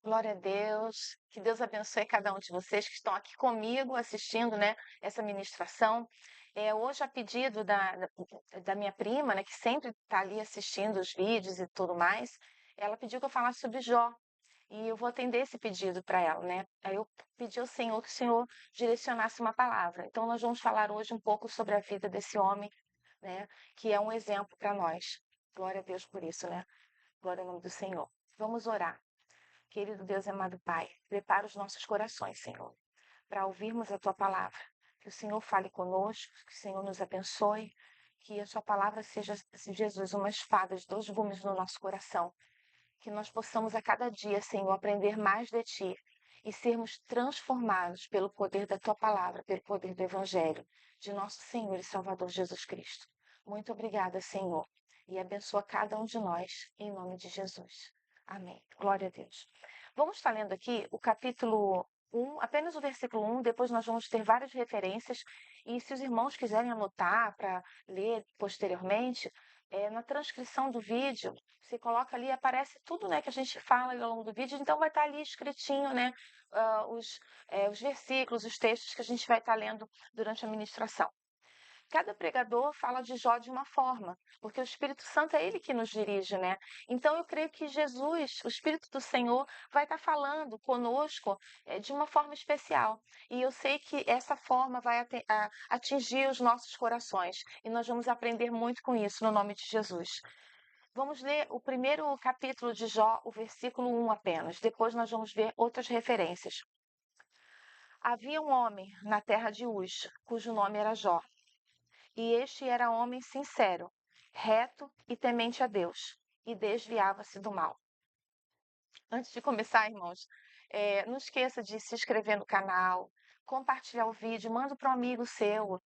Glória a Deus. Que Deus abençoe cada um de vocês que estão aqui comigo assistindo, né, essa ministração. Hoje, a pedido da minha prima, né, que sempre está ali assistindo os vídeos e tudo mais, ela pediu que eu falasse sobre Jó. E eu vou atender esse pedido para ela, né? Aí eu pedi ao Senhor que o Senhor direcionasse uma palavra. Então, nós vamos falar hoje um pouco sobre a vida desse homem, né, que é um exemplo para nós. Glória a Deus por isso, né? Glória ao nome do Senhor. Vamos orar. Querido Deus e amado Pai, prepara os nossos corações, Senhor, para ouvirmos a Tua palavra. Que o Senhor fale conosco, que o Senhor nos abençoe, que a Sua palavra seja, Jesus, uma espada de dois gumes no nosso coração. Que nós possamos a cada dia, Senhor, aprender mais de Ti e sermos transformados pelo poder da Tua palavra, pelo poder do Evangelho, de nosso Senhor e Salvador Jesus Cristo. Muito obrigada, Senhor, e abençoa cada um de nós, em nome de Jesus. Amém. Glória a Deus. Vamos estar lendo aqui o capítulo 1, apenas o versículo 1, depois nós vamos ter várias referências, e se os irmãos quiserem anotar para ler posteriormente, na transcrição do vídeo, você coloca ali, aparece tudo, né, que a gente fala ao longo do vídeo, então vai estar ali escritinho, né, os versículos, os textos que a gente vai estar lendo durante a ministração. Cada pregador fala de Jó de uma forma, porque o Espírito Santo é ele que nos dirige, né? Então eu creio que Jesus, o Espírito do Senhor, vai estar falando conosco de uma forma especial. E eu sei que essa forma vai atingir os nossos corações. E nós vamos aprender muito com isso, no nome de Jesus. Vamos ler o primeiro capítulo de Jó, o versículo 1 apenas. Depois nós vamos ver outras referências. Havia um homem na terra de Uz, cujo nome era Jó. E este era homem sincero, reto e temente a Deus, e desviava-se do mal. Antes de começar, irmãos, não esqueça de se inscrever no canal, compartilhar o vídeo, manda para um amigo seu.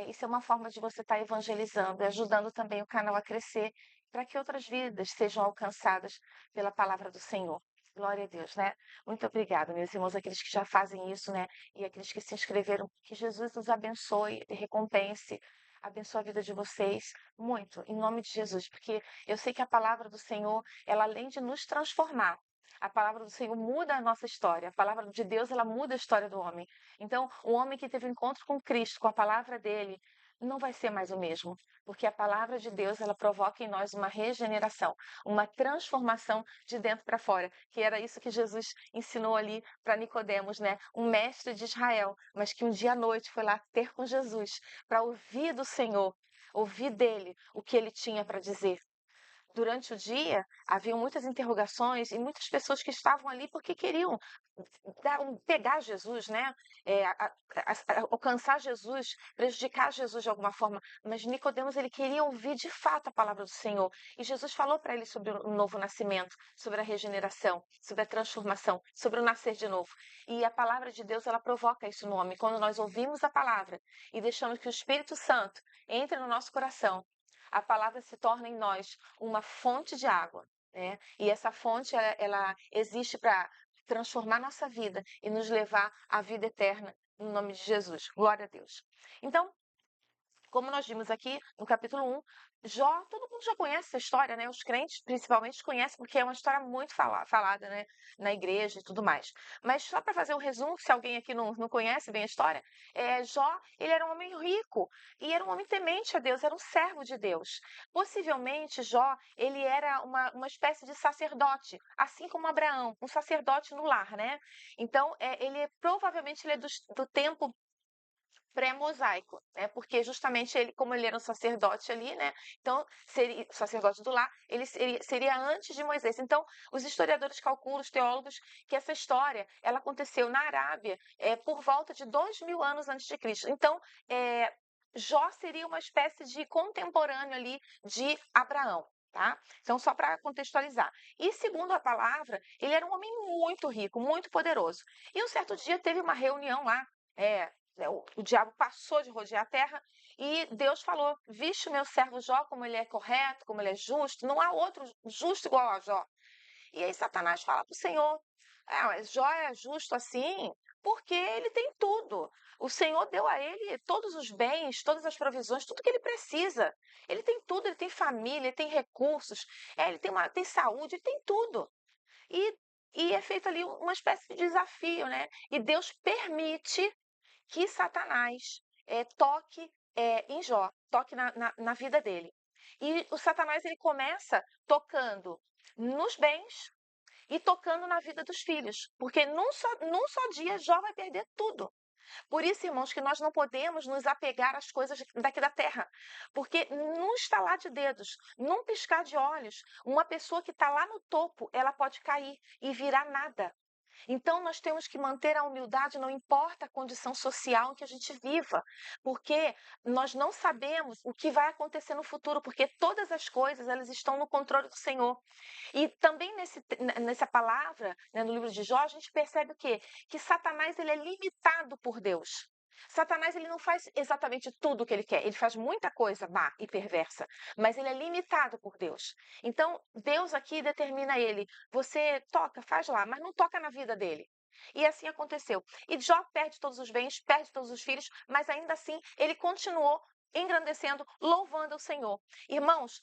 Isso é uma forma de você estar evangelizando e ajudando também o canal a crescer, para que outras vidas sejam alcançadas pela palavra do Senhor. Glória a Deus, né? Muito obrigada, meus irmãos, aqueles que já fazem isso, né? E aqueles que se inscreveram. Que Jesus os abençoe e recompense. Abençoe a vida de vocês muito, em nome de Jesus, porque eu sei que a palavra do Senhor, ela além de nos transformar, a palavra do Senhor muda a nossa história. A palavra de Deus, ela muda a história do homem. Então, o homem que teve um encontro com Cristo, com a palavra dele, não vai ser mais o mesmo, porque a palavra de Deus, ela provoca em nós uma regeneração, uma transformação de dentro para fora, que era isso que Jesus ensinou ali para Nicodemos, né? Um mestre de Israel, mas que um dia à noite foi lá ter com Jesus para ouvir do Senhor, ouvir dele o que ele tinha para dizer. Durante o dia, haviam muitas interrogações e muitas pessoas que estavam ali porque queriam pegar Jesus, né? Alcançar Jesus, prejudicar Jesus de alguma forma. Mas Nicodemos, ele queria ouvir de fato a palavra do Senhor. E Jesus falou para ele sobre o novo nascimento, sobre a regeneração, sobre a transformação, sobre o nascer de novo. E a palavra de Deus, ela provoca isso no homem. Quando nós ouvimos a palavra e deixamos que o Espírito Santo entre no nosso coração, a palavra se torna em nós uma fonte de água, né? E essa fonte, ela existe para transformar nossa vida e nos levar à vida eterna, no nome de Jesus. Glória a Deus. Então, como nós vimos aqui no capítulo 1, Jó, todo mundo já conhece essa história, né? Os crentes, principalmente, conhecem porque é uma história muito falada, né? Na igreja e tudo mais. Mas só para fazer um resumo, se alguém aqui não conhece bem a história, Jó, ele era um homem rico e era um homem temente a Deus, era um servo de Deus. Possivelmente, Jó, ele era uma espécie de sacerdote, assim como Abraão, um sacerdote no lar, né? Então, provavelmente ele é do tempo pré-mosaico, né? Porque justamente ele, como ele era um sacerdote ali, né? Então, seria sacerdote do lar, ele seria antes de Moisés. Então, os historiadores calculam, os teólogos, que essa história ela aconteceu na Arábia por volta de 2000 anos antes de Cristo. Então, Jó seria uma espécie de contemporâneo ali de Abraão. Tá? Então, só para contextualizar. E segundo a palavra, ele era um homem muito rico, muito poderoso. E um certo dia teve uma reunião lá, o diabo passou de rodear a terra e Deus falou: Viste o meu servo Jó, como ele é correto, como ele é justo, não há outro justo igual a Jó. E aí Satanás fala para o Senhor: mas Jó é justo assim porque ele tem tudo. O Senhor deu a ele todos os bens, todas as provisões, tudo que ele precisa. Ele tem tudo, ele tem família, ele tem recursos, ele tem saúde, ele tem tudo. E e é feito ali uma espécie de desafio, né? E Deus permite que Satanás toque em Jó, toque na vida dele. E o Satanás ele começa tocando nos bens e tocando na vida dos filhos, porque num só dia Jó vai perder tudo. Por isso, irmãos, que nós não podemos nos apegar às coisas daqui da terra, porque num estalar de dedos, num piscar de olhos, uma pessoa que está lá no topo, ela pode cair e virar nada. Então, nós temos que manter a humildade, não importa a condição social em que a gente viva, porque nós não sabemos o que vai acontecer no futuro, porque todas as coisas elas estão no controle do Senhor. E também nessa palavra, né, no livro de Jó, a gente percebe o quê? Que Satanás ele é limitado por Deus. Satanás ele não faz exatamente tudo o que ele quer, ele faz muita coisa má e perversa, mas ele é limitado por Deus. Então, Deus aqui determina ele, você toca, faz lá, mas não toca na vida dele. E assim aconteceu. E Jó perde todos os bens, perde todos os filhos, mas ainda assim ele continuou engrandecendo, louvando o Senhor. Irmãos,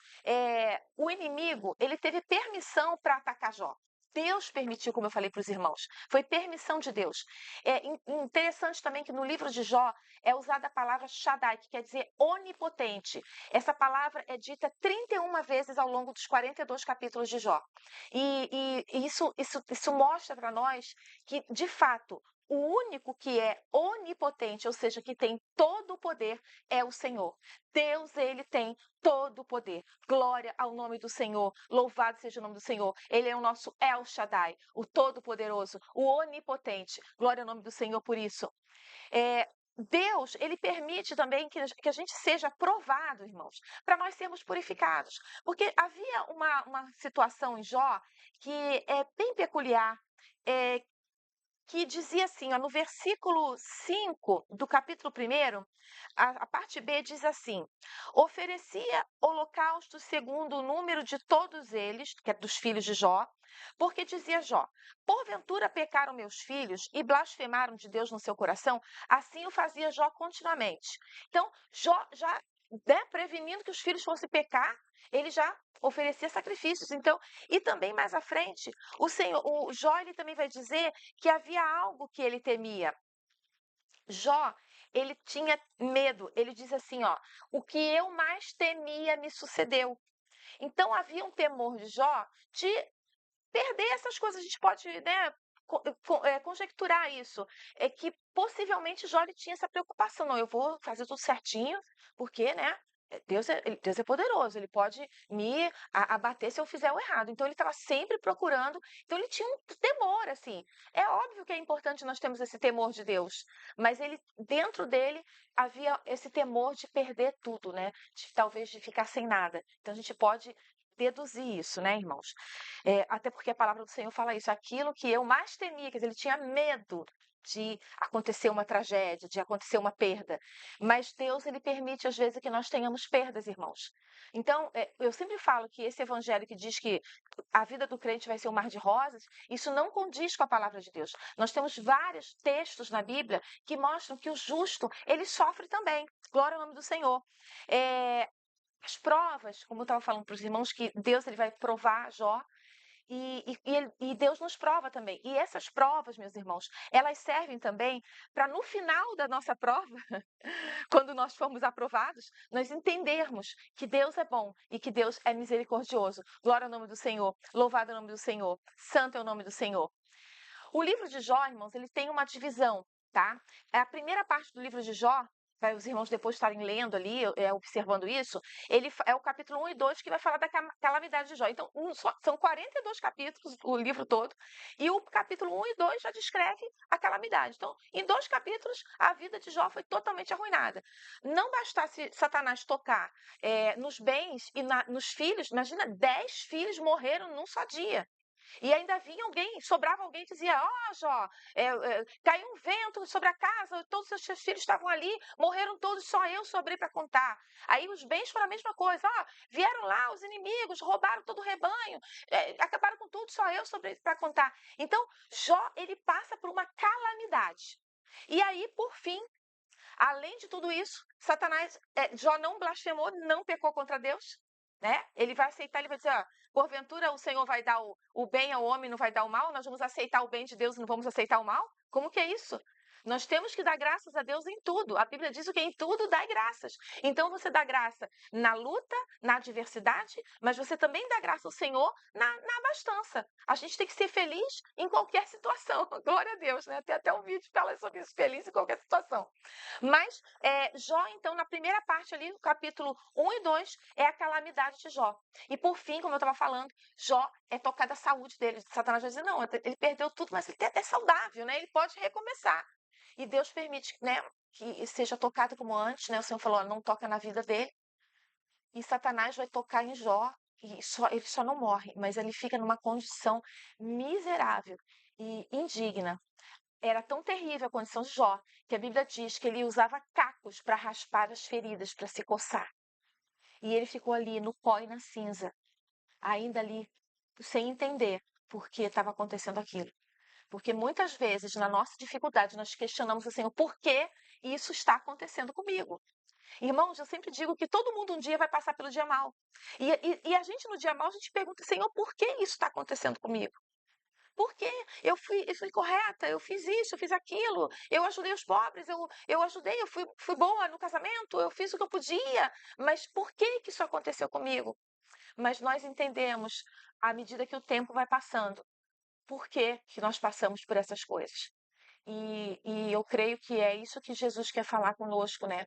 o inimigo ele teve permissão para atacar Jó. Deus permitiu, como eu falei para os irmãos. Foi permissão de Deus. É interessante também que no livro de Jó é usada a palavra Shaddai, que quer dizer onipotente. Essa palavra é dita 31 vezes ao longo dos 42 capítulos de Jó. E isso mostra para nós que, de fato, o único que é onipotente, ou seja, que tem todo o poder, é o Senhor. Deus, ele tem todo o poder. Glória ao nome do Senhor. Louvado seja o nome do Senhor. Ele é o nosso El Shaddai, o Todo-Poderoso, o Onipotente. Glória ao nome do Senhor por isso. Deus, ele permite também que a gente seja provado, irmãos, para nós sermos purificados. Porque havia uma situação em Jó que é bem peculiar, que dizia assim, ó, no versículo 5 do capítulo 1, a parte B diz assim: oferecia holocausto segundo o número de todos eles, que é dos filhos de Jó, porque dizia Jó: porventura pecaram meus filhos e blasfemaram de Deus no seu coração? Assim o fazia Jó continuamente. Então, Jó já, né, prevenindo que os filhos fossem pecar, ele já oferecia sacrifícios. Então, e também mais à frente, o Jó ele também vai dizer que havia algo que ele temia. Jó, ele tinha medo. Ele diz assim, ó: o que eu mais temia me sucedeu. Então havia um temor de Jó de perder essas coisas. A gente pode, né, conjecturar isso. É que possivelmente Jó ele tinha essa preocupação. Não, eu vou fazer tudo certinho, porque, né? Deus é poderoso, ele pode me abater se eu fizer o errado. Então ele estava sempre procurando, então ele tinha um temor, assim. É óbvio que é importante nós termos esse temor de Deus, mas ele, dentro dele, havia esse temor de perder tudo, né? Talvez de ficar sem nada. Então a gente pode deduzir isso, né, irmãos? Até porque a palavra do Senhor fala isso, aquilo que eu mais temia, quer dizer, ele tinha medo de acontecer uma tragédia, de acontecer uma perda. Mas Deus, ele permite às vezes que nós tenhamos perdas, irmãos. Então, eu sempre falo que esse evangelho que diz que a vida do crente vai ser um mar de rosas, isso não condiz com a palavra de Deus. Nós temos vários textos na Bíblia que mostram que o justo, ele sofre também. Glória ao nome do Senhor. As provas, como eu estava falando para os irmãos, que Deus ele vai provar Jó, e Deus nos prova também. E essas provas, meus irmãos, elas servem também para no final da nossa prova, quando nós formos aprovados, nós entendermos que Deus é bom e que Deus é misericordioso. Glória ao nome do Senhor, louvado é o nome do Senhor, santo é o nome do Senhor. O livro de Jó, irmãos, ele tem uma divisão, tá? A primeira parte do livro de Jó, para os irmãos depois estarem lendo ali, observando isso, é o capítulo 1 e 2 que vai falar da calamidade de Jó. Então, são 42 capítulos, o livro todo, e o capítulo 1 e 2 já descreve a calamidade. Então, em 2 capítulos, a vida de Jó foi totalmente arruinada. Não bastasse Satanás tocar nos bens e nos filhos, imagina, 10 filhos morreram num só dia. E ainda vinha alguém, sobrava alguém e dizia: ó, Jó, caiu um vento sobre a casa, todos os seus filhos estavam ali, morreram todos, só eu sobrei para contar. Aí os bens foram a mesma coisa: ó, vieram lá os inimigos, roubaram todo o rebanho, acabaram com tudo, só eu sobrei para contar. Então, Jó, ele passa por uma calamidade. E aí, por fim, além de tudo isso, Jó não blasfemou, não pecou contra Deus, né? Ele vai aceitar, ele vai dizer: ó, Porventura o Senhor vai dar o bem ao homem e não vai dar o mal? Nós vamos aceitar o bem de Deus e não vamos aceitar o mal? Como que é isso? Nós temos que dar graças a Deus em tudo. A Bíblia diz que em tudo dá graças. Então você dá graça na luta, na adversidade, mas você também dá graça ao Senhor na abastança. A gente tem que ser feliz em qualquer situação. Glória a Deus, né? Tem até um vídeo que fala sobre isso, feliz em qualquer situação. Mas Jó, então, na primeira parte ali, o capítulo 1 e 2, é a calamidade de Jó. E por fim, como eu estava falando, Jó é tocada a saúde dele. Satanás vai dizer, não, ele perdeu tudo, mas ele é saudável, né? Ele pode recomeçar. E Deus permite, né, que seja tocado como antes, né? O Senhor falou, não toca na vida dele. E Satanás vai tocar em Jó, e ele só não morre, mas ele fica numa condição miserável e indigna. Era tão terrível a condição de Jó, que a Bíblia diz que ele usava cacos para raspar as feridas, para se coçar. E ele ficou ali no pó e na cinza, ainda ali, sem entender por que estava acontecendo aquilo. Porque muitas vezes, na nossa dificuldade, nós questionamos o Senhor, por que isso está acontecendo comigo? Irmãos, eu sempre digo que todo mundo um dia vai passar pelo dia mal. E a gente, no dia mal, a gente pergunta, Senhor, por que isso está acontecendo comigo? Por quê? Eu fui correta, eu fiz isso, eu fiz aquilo, eu ajudei os pobres, eu ajudei, eu fui boa no casamento, eu fiz o que eu podia. Mas por que isso aconteceu comigo? Mas nós entendemos, à medida que o tempo vai passando, por que nós passamos por essas coisas. E eu creio que é isso que Jesus quer falar conosco, né?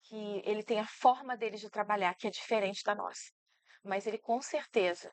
Que ele tem a forma dele de trabalhar, que é diferente da nossa. Mas ele, com certeza,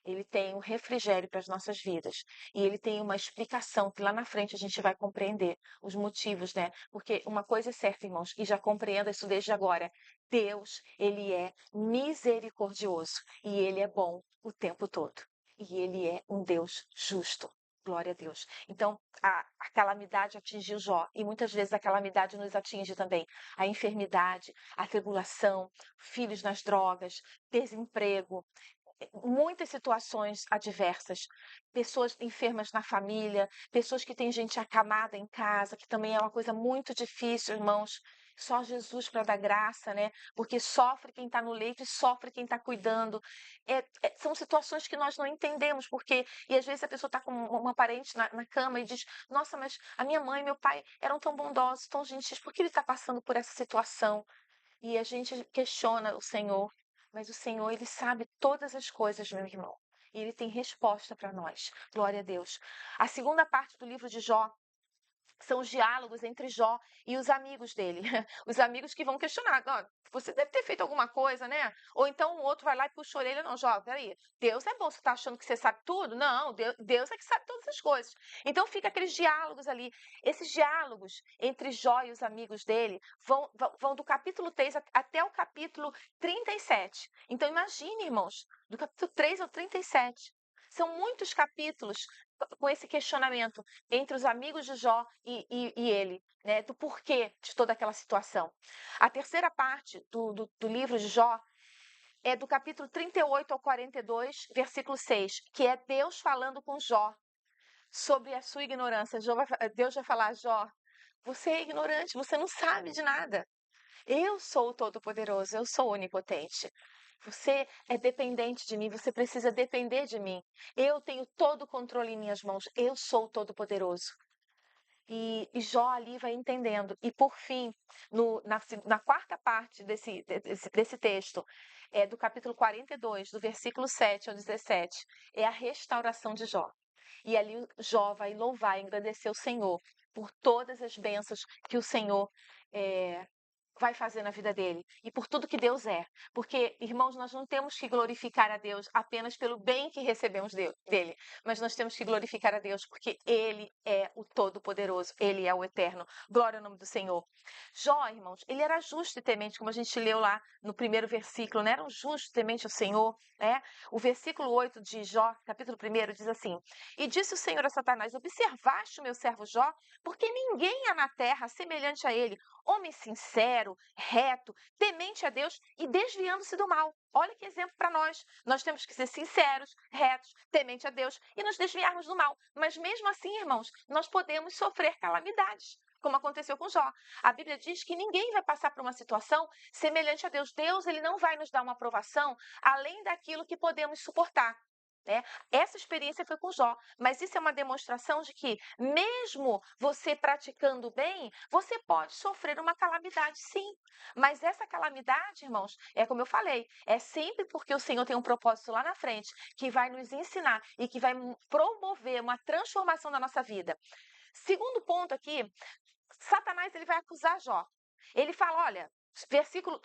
ele tem um refrigério para as nossas vidas. E ele tem uma explicação que lá na frente a gente vai compreender os motivos, né? Porque uma coisa é certa, irmãos, e já compreenda isso desde agora. Deus, ele é misericordioso e ele é bom o tempo todo. E ele é um Deus justo. Glória a Deus. Então, a calamidade atingiu Jó, e muitas vezes a calamidade nos atinge também. A enfermidade, a tribulação, filhos nas drogas, desemprego, muitas situações adversas, pessoas enfermas na família, pessoas que têm gente acamada em casa, que também é uma coisa muito difícil, irmãos. Só Jesus para dar graça, né? Porque sofre quem está no leito e sofre quem está cuidando. São situações que nós não entendemos, porque. E às vezes a pessoa está com uma parente na cama e diz: Nossa, mas a minha mãe e meu pai eram tão bondosos, tão gentis, por que ele está passando por essa situação? E a gente questiona o Senhor, mas o Senhor, ele sabe todas as coisas, meu irmão. E ele tem resposta para nós. Glória a Deus. A segunda parte do livro de Jó são os diálogos entre Jó e os amigos dele. Os amigos que vão questionar. Você deve ter feito alguma coisa, né? Ou então o outro vai lá e puxa a orelha. Não, Jó, peraí. Deus é bom. Você está achando que você sabe tudo? Não, Deus é que sabe todas as coisas. Então fica aqueles diálogos ali. Esses diálogos entre Jó e os amigos dele vão do capítulo 3 até o capítulo 37. Então imagine, irmãos, do capítulo 3 ao 37. São muitos capítulos com esse questionamento entre os amigos de Jó e ele, né, do porquê de toda aquela situação. A terceira parte do livro de Jó é do capítulo 38 ao 42, versículo 6, que é Deus falando com Jó sobre a sua ignorância. Deus vai falar, Jó, você é ignorante, você não sabe de nada. Eu sou o Todo-Poderoso, eu sou onipotente. Você é dependente de mim, você precisa depender de mim. Eu tenho todo o controle em minhas mãos, eu sou o Todo-Poderoso. E Jó ali vai entendendo. E por fim, na quarta parte desse texto, do capítulo 42, do versículo 7 ao 17, é a restauração de Jó. E ali Jó vai louvar e engrandecer o Senhor por todas as bênçãos que o Senhor vai fazer na vida dele e por tudo que Deus é. Porque, irmãos, nós não temos que glorificar a Deus apenas pelo bem que recebemos dele, mas nós temos que glorificar a Deus porque ele é o Todo-Poderoso, ele é o Eterno. Glória ao nome do Senhor. Jó, irmãos, ele era justo e temente, como a gente leu lá no primeiro versículo, né? Era um justo e temente ao Senhor, né? O versículo 8 de Jó, capítulo 1, diz assim: E disse o Senhor a Satanás: Observaste o meu servo Jó? Porque ninguém há na terra semelhante a ele, homem sincero, reto, temente a Deus e desviando-se do mal. Olha que exemplo para nós. Nós temos que ser sinceros, retos, temente a Deus e nos desviarmos do mal. Mas mesmo assim, irmãos, nós podemos sofrer calamidades. como aconteceu com Jó. A Bíblia diz que ninguém vai passar por uma situação semelhante a Deus. Deus, ele não vai nos dar uma aprovação além daquilo que podemos suportar. Né? Essa experiência foi com Jó, mas isso é uma demonstração de que, mesmo você praticando bem, você pode sofrer uma calamidade, sim. Mas essa calamidade, irmãos, é como eu falei, é sempre porque o Senhor tem um propósito lá na frente, que vai nos ensinar e que vai promover uma transformação da nossa vida. Segundo ponto aqui, Satanás ele vai acusar Jó. Ele fala, olha,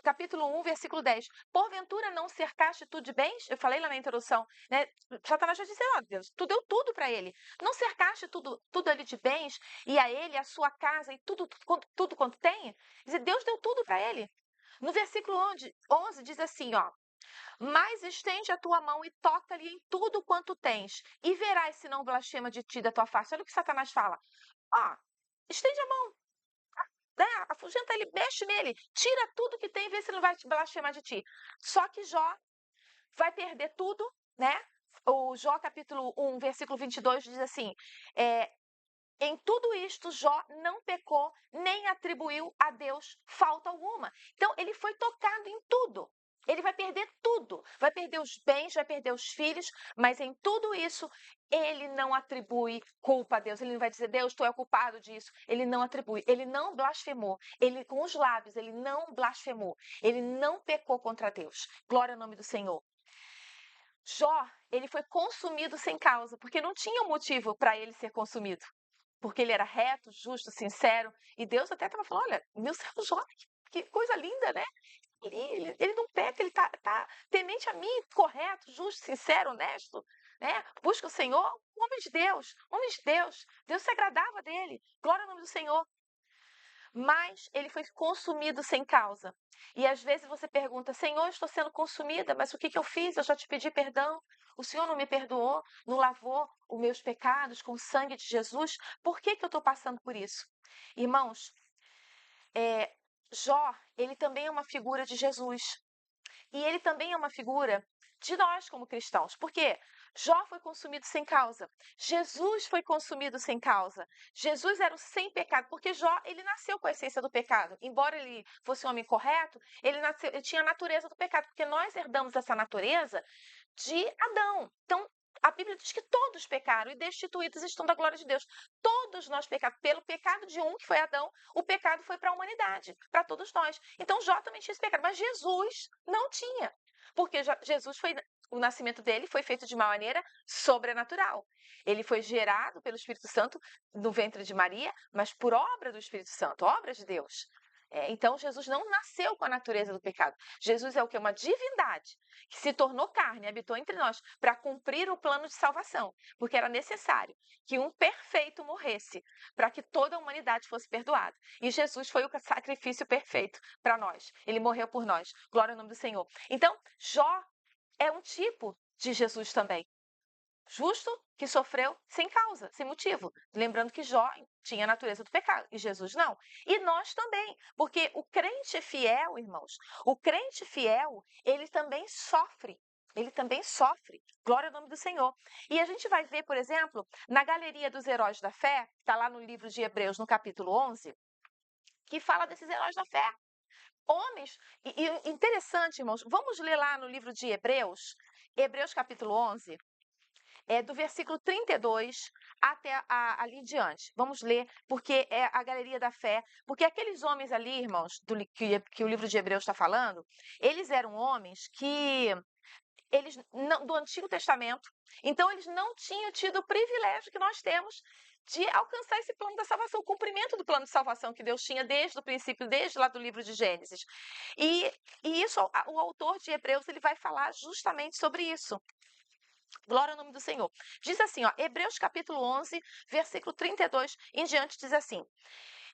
capítulo 1, versículo 10. Porventura não cercaste tu de bens? Eu falei lá na introdução, né? Satanás já disse, ó Deus, tu deu tudo para ele. Não cercaste tudo ali de bens, e a ele, a sua casa, e tudo quanto tem? Quer dizer, Deus deu tudo para ele. No versículo 11 diz assim, ó. Mas estende a tua mão e toca-lhe em tudo quanto tens, e verás se não blasfema de ti da tua face. Olha o que Satanás fala. Ó, estende a mão, né? Afugenta ele, mexe nele, tira tudo que tem e vê se ele não vai blasfemar de ti. Só que Jó vai perder tudo, né? O Jó capítulo 1, versículo 22 diz assim, em tudo isto Jó não pecou, nem atribuiu a Deus falta alguma. Então ele foi tocado em tudo. Ele vai perder tudo, vai perder os bens, vai perder os filhos, mas em tudo isso ele não atribui culpa a Deus. Ele não vai dizer, Deus, tu é o culpado disso. Ele não atribui, ele não blasfemou. Ele, com os lábios, ele não blasfemou. Ele não pecou contra Deus. Glória ao nome do Senhor. Jó, ele foi consumido sem causa, porque não tinha motivo para ele ser consumido. Porque ele era reto, justo, sincero. E Deus até estava falando, olha, meu servo Jó, que coisa linda, né? Ele não peca, ele tá temente a mim, correto, justo, sincero, honesto, né? Busca o Senhor, um homem de Deus, homem de Deus. Deus se agradava dele. Glória ao nome do Senhor. Mas ele foi consumido sem causa. E às vezes você pergunta, Senhor, estou sendo consumida, mas o que eu fiz? Eu já te pedi perdão. O Senhor não me perdoou, não lavou os meus pecados com o sangue de Jesus. Por que eu estou passando por isso? Irmãos, Jó, ele também é uma figura de Jesus. E ele também é uma figura de nós como cristãos. Por quê? Jó foi consumido sem causa. Jesus foi consumido sem causa. Jesus era o sem pecado, porque Jó, ele nasceu com a essência do pecado. Embora ele fosse um homem correto, ele tinha a natureza do pecado, porque nós herdamos essa natureza de Adão. Então, a Bíblia diz que todos pecaram e destituídos estão da glória de Deus. Todos nós pecamos. Pelo pecado de um, que foi Adão, o pecado foi para a humanidade, para todos nós. Então, Jó também tinha esse pecado, mas Jesus não tinha. Porque Jesus o nascimento dele foi feito de uma maneira sobrenatural. Ele foi gerado pelo Espírito Santo no ventre de Maria, mas por obra do Espírito Santo, obra de Deus. Então, Jesus não nasceu com a natureza do pecado. Jesus é o que? Uma divindade que se tornou carne, habitou entre nós para cumprir o plano de salvação, porque era necessário que um perfeito morresse para que toda a humanidade fosse perdoada. E Jesus foi o sacrifício perfeito para nós. Ele morreu por nós. Glória ao nome do Senhor. Então, Jó é um tipo de Jesus também. Justo que sofreu sem causa, sem motivo. Lembrando que Jó tinha a natureza do pecado e Jesus não. E nós também, porque o crente fiel, irmãos, o crente fiel, ele também sofre. Ele também sofre. Glória ao nome do Senhor. E a gente vai ver, por exemplo, na Galeria dos Heróis da Fé, que está lá no livro de Hebreus, no capítulo 11, que fala desses heróis da fé. Homens, e interessante, irmãos, vamos ler lá no livro de Hebreus, Hebreus capítulo 11, do versículo 32 até ali em diante. Vamos ler, porque é a galeria da fé. Porque aqueles homens ali, irmãos, que o livro de Hebreus está falando, eles eram homens que eles do Antigo Testamento, então eles não tinham tido o privilégio que nós temos de alcançar esse plano da salvação, o cumprimento do plano de salvação que Deus tinha desde o princípio, desde lá do livro de Gênesis. E isso, o autor de Hebreus, ele vai falar justamente sobre isso. Glória ao nome do Senhor. Diz assim, ó, Hebreus capítulo 11, versículo 32 em diante, diz assim: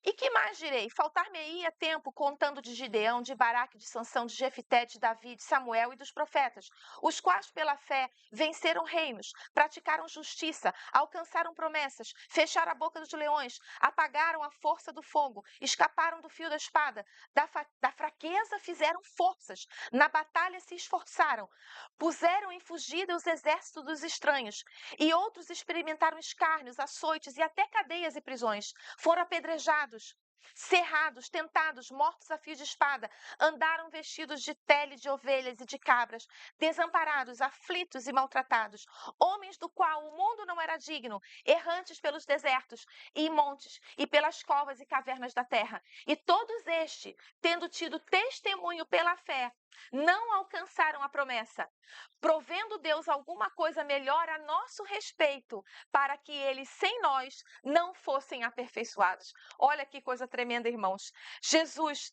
E que mais direi? Faltar-me-ia tempo contando de Gideão, de Baraque, de Sansão, de Jefité, de Davi, de Samuel e dos profetas, os quais pela fé venceram reinos, praticaram justiça, alcançaram promessas, fecharam a boca dos leões, apagaram a força do fogo, escaparam do fio da espada, da fraqueza fizeram forças, na batalha se esforçaram, puseram em fugida os exércitos dos estranhos, e outros experimentaram escárnios, açoites e até cadeias e prisões, foram apedrejados, açoitados, cerrados, tentados, mortos a fio de espada, andaram vestidos de pele de ovelhas e de cabras, desamparados, aflitos e maltratados, homens do qual o mundo não era digno, errantes pelos desertos e montes, e pelas covas e cavernas da terra. E todos estes, tendo tido testemunho pela fé, não alcançaram a promessa, provendo Deus alguma coisa melhor a nosso respeito, para que eles, sem nós, não fossem aperfeiçoados. Olha que coisa tremenda, irmãos. Jesus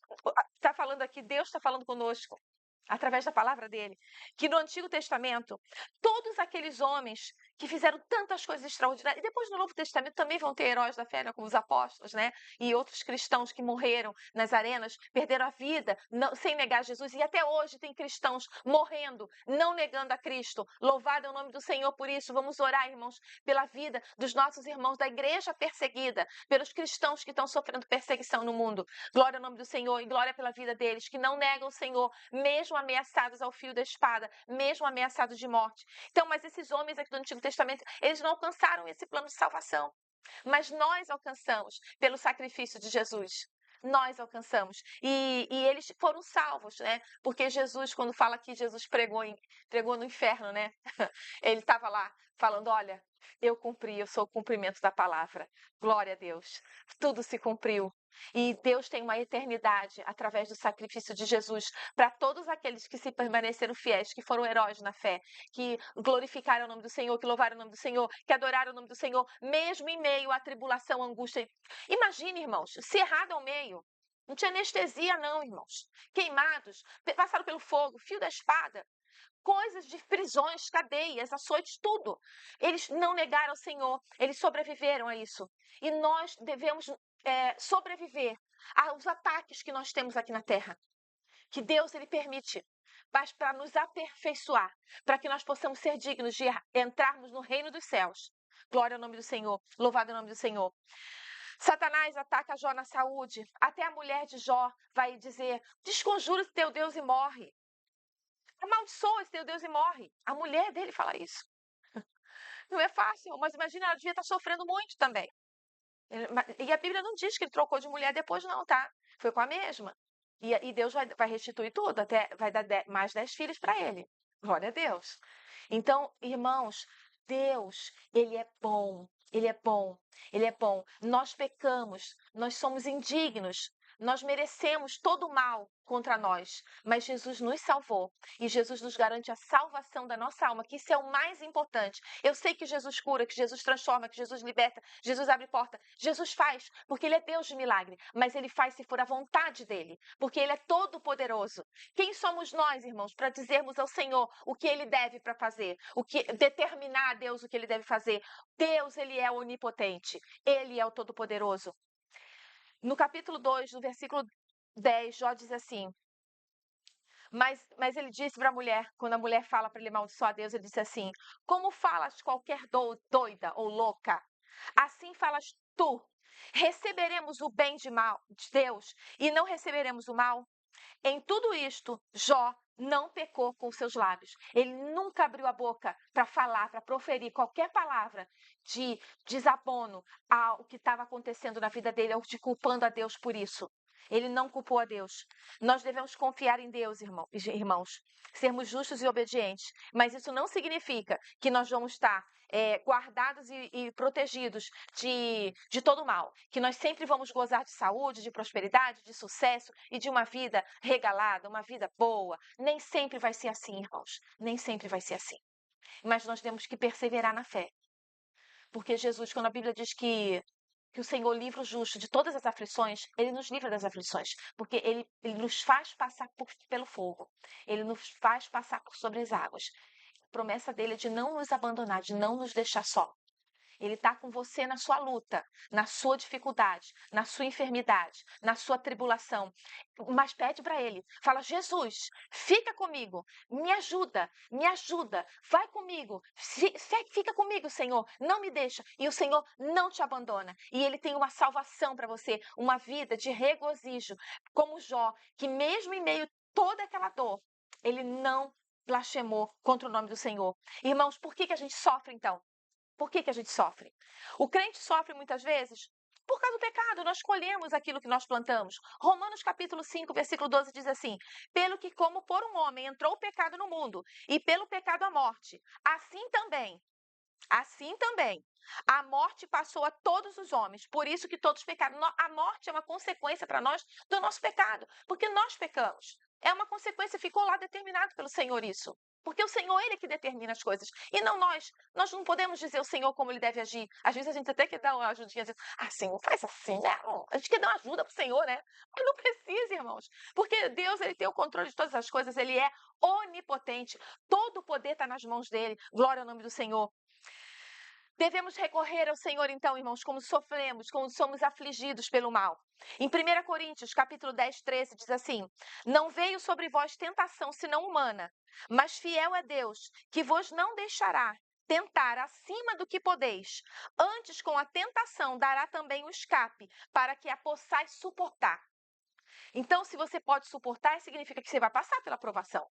está falando aqui, Deus está falando conosco, através da palavra dele, que no Antigo Testamento, todos aqueles homens que fizeram tantas coisas extraordinárias, e depois no Novo Testamento também vão ter heróis da fé, né, como os apóstolos, né? E outros cristãos que morreram nas arenas, perderam a vida sem negar Jesus, e até hoje tem cristãos morrendo, não negando a Cristo. Louvado é o nome do Senhor por isso. Vamos orar, irmãos, pela vida dos nossos irmãos da igreja perseguida, pelos cristãos que estão sofrendo perseguição no mundo. Glória ao nome do Senhor e glória pela vida deles, que não negam o Senhor, mesmo ameaçados ao fio da espada, mesmo ameaçados de morte. Então, mas esses homens aqui do Antigo Testamento, eles não alcançaram esse plano de salvação. Mas nós alcançamos pelo sacrifício de Jesus. Nós alcançamos. E eles foram salvos, né? Porque Jesus, quando fala que Jesus pregou no inferno, né? Ele estava lá falando, olha, eu cumpri, eu sou o cumprimento da palavra. Glória a Deus. Tudo se cumpriu. E Deus tem uma eternidade através do sacrifício de Jesus para todos aqueles que se permaneceram fiéis, que foram heróis na fé, que glorificaram o nome do Senhor, que louvaram o nome do Senhor, que adoraram o nome do Senhor, mesmo em meio à tribulação, à angústia. Imagine, irmãos, cerrado ao meio. Não tinha anestesia, não, irmãos. Queimados, passaram pelo fogo, fio da espada. Coisas de prisões, cadeias, açoites, tudo. Eles não negaram ao Senhor, eles sobreviveram a isso. E nós devemos sobreviver aos ataques que nós temos aqui na terra. Que Deus ele permite, mas para nos aperfeiçoar, para que nós possamos ser dignos de entrarmos no reino dos céus. Glória ao nome do Senhor, louvado é o nome do Senhor. Satanás ataca Jó na saúde, até a mulher de Jó vai dizer, desconjura esse teu Deus e morre. Amaldiçoa esse teu Deus e morre. A mulher dele fala isso. Não é fácil, mas imagina, ela devia estar sofrendo muito também. E a Bíblia não diz que ele trocou de mulher depois, não, tá? Foi com a mesma. E Deus vai restituir tudo, até vai dar mais 10 filhos para ele. Glória a Deus. Então, irmãos, Deus, ele é bom. Ele é bom. Ele é bom. Nós pecamos, nós somos indignos. Nós merecemos todo o mal contra nós, mas Jesus nos salvou e Jesus nos garante a salvação da nossa alma, que isso é o mais importante. Eu sei que Jesus cura, que Jesus transforma, que Jesus liberta, Jesus abre porta. Jesus faz, porque ele é Deus de milagre, mas ele faz se for a vontade dele, porque ele é todo poderoso. Quem somos nós, irmãos, para dizermos ao Senhor o que ele deve para fazer, determinar a Deus o que ele deve fazer? Deus, ele é onipotente, ele é o todo poderoso. No capítulo 2, no versículo 10, Jó diz assim, mas ele disse para a mulher, quando a mulher fala para ele amaldiçoar a Deus, ele disse assim, como falas qualquer doida ou louca, assim falas tu, receberemos o bem de Deus e não receberemos o mal? Em tudo isto, Jó não pecou com seus lábios. Ele nunca abriu a boca para falar, para proferir qualquer palavra de desabono ao que estava acontecendo na vida dele, ou de culpando a Deus por isso. Ele não culpou a Deus. Nós devemos confiar em Deus, irmãos, sermos justos e obedientes. Mas isso não significa que nós vamos estar guardados e protegidos de todo mal. Que nós sempre vamos gozar de saúde, de prosperidade, de sucesso e de uma vida regalada, uma vida boa. Nem sempre vai ser assim, irmãos. Nem sempre vai ser assim. Mas nós temos que perseverar na fé. Porque Jesus, quando a Bíblia diz que o Senhor livra o justo de todas as aflições, ele nos livra das aflições, porque ele nos faz passar pelo fogo, ele nos faz passar por sobre as águas. A promessa dele é de não nos abandonar, de não nos deixar só. Ele está com você na sua luta, na sua dificuldade, na sua enfermidade, na sua tribulação. Mas pede para ele, fala, Jesus, fica comigo, me ajuda, vai comigo, fica comigo, Senhor, não me deixa. E o Senhor não te abandona. E ele tem uma salvação para você, uma vida de regozijo, como Jó, que mesmo em meio a toda aquela dor, ele não blasfemou contra o nome do Senhor. Irmãos, por que a gente sofre então? Por que a gente sofre? O crente sofre muitas vezes Por causa do pecado, nós colhemos aquilo que nós plantamos. Romanos capítulo 5, versículo 12 diz assim: pelo que como por um homem entrou o pecado no mundo, e pelo pecado a morte, assim também, a morte passou a todos os homens, por isso que todos pecaram. A morte é uma consequência para nós do nosso pecado, porque nós pecamos. É uma consequência, ficou lá determinado pelo Senhor isso. Porque o Senhor, Ele que determina as coisas, e não nós. Nós não podemos dizer ao Senhor como Ele deve agir. Às vezes a gente até quer dar uma ajudinha, diz, Senhor, faz assim, né? A gente quer dar uma ajuda pro Senhor, né? Mas não precisa, irmãos. Porque Deus, Ele tem o controle de todas as coisas, Ele é onipotente. Todo o poder está nas mãos dEle. Glória ao nome do Senhor. Devemos recorrer ao Senhor, então, irmãos, como sofremos, como somos afligidos pelo mal. Em 1 Coríntios, capítulo 10, 13, diz assim: não veio sobre vós tentação senão humana, mas fiel é Deus, que vos não deixará tentar acima do que podeis. Antes, com a tentação, dará também o escape, para que a possais suportar. Então, se você pode suportar, significa que você vai passar pela provação.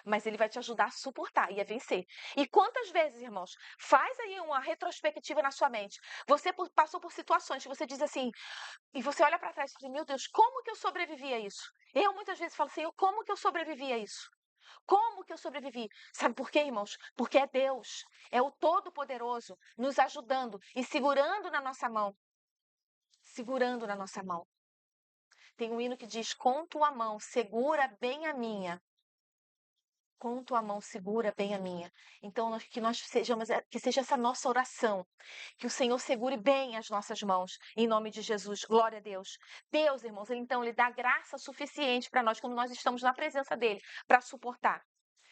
Mas ele vai te ajudar a suportar e a vencer. E quantas vezes, irmãos, faz aí uma retrospectiva na sua mente. Você passou por situações que você diz assim, e você olha para trás e diz, meu Deus, como que eu sobrevivi a isso? Eu muitas vezes falo, Senhor, como que eu sobrevivi a isso? Como que eu sobrevivi? Sabe por quê, irmãos? Porque é Deus, é o Todo-Poderoso, nos ajudando e segurando na nossa mão. Segurando na nossa mão. Tem um hino que diz, com tua mão, segura bem a minha. Com tua mão segura bem a minha. Então, que nós sejamos, que seja essa nossa oração, que o Senhor segure bem as nossas mãos, em nome de Jesus. Glória a Deus. Deus, irmãos, então, Ele dá graça suficiente para nós, quando nós estamos na presença dEle, para suportar.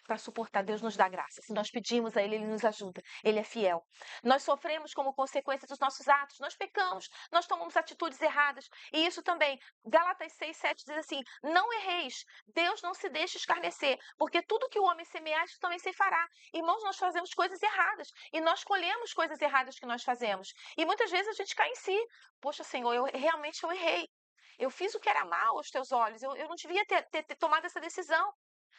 Para suportar, Deus nos dá graça. Se nós pedimos a Ele, Ele nos ajuda. Ele é fiel. Nós sofremos como consequência dos nossos atos, nós pecamos, nós tomamos atitudes erradas. E isso também, Gálatas 6, 7 diz assim: não erreis, Deus não se deixa escarnecer, porque tudo que o homem semear, isso também se fará. Irmãos, nós fazemos coisas erradas e nós colhemos coisas erradas que nós fazemos. E muitas vezes a gente cai em si. Poxa, Senhor, eu errei. Eu fiz o que era mal aos teus olhos. Eu não devia ter tomado essa decisão.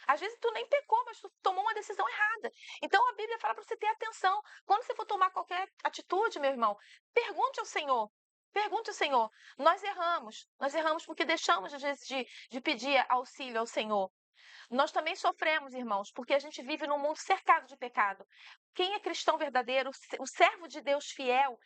Às vezes tu nem pecou, mas tu tomou uma decisão errada. Então a Bíblia fala para você ter atenção. Quando você for tomar qualquer atitude, meu irmão, pergunte ao Senhor. Pergunte ao Senhor. Nós erramos porque deixamos, às vezes, de pedir auxílio ao Senhor. Nós também sofremos, irmãos, porque a gente vive num mundo cercado de pecado. Quem é cristão verdadeiro, o servo de Deus fiel,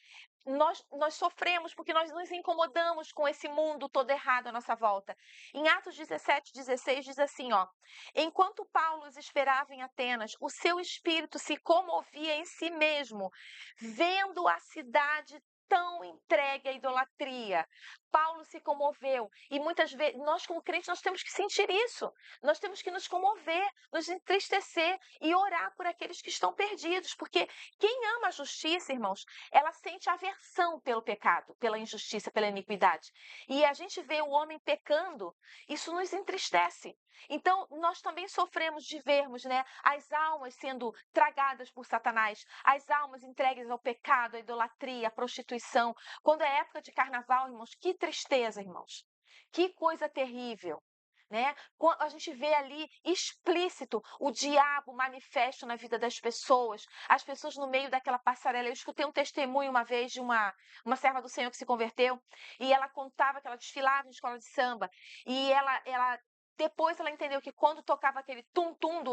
nós sofremos porque nós nos incomodamos com esse mundo todo errado à nossa volta. Em Atos 17, 16 diz assim, ó: enquanto Paulo os esperava em Atenas, o seu espírito se comovia em si mesmo, vendo a cidade tão entregue à idolatria. Paulo se comoveu e muitas vezes nós como crentes nós temos que sentir isso. Nós temos que nos comover, nos entristecer e orar por aqueles que estão perdidos, porque quem ama a justiça, irmãos, ela sente aversão pelo pecado, pela injustiça, pela iniquidade. E a gente vê o homem pecando, isso nos entristece. Então, nós também sofremos de vermos, né, as almas sendo tragadas por Satanás, as almas entregues ao pecado, à idolatria, à prostituição. Quando é época de carnaval, irmãos, que tristeza, irmãos. Que coisa terrível. Né? A gente vê ali explícito o diabo manifesto na vida das pessoas, as pessoas no meio daquela passarela. Eu escutei um testemunho uma vez de uma serva do Senhor que se converteu e ela contava que ela desfilava em escola de samba e ela depois ela entendeu que quando tocava aquele tum-tum,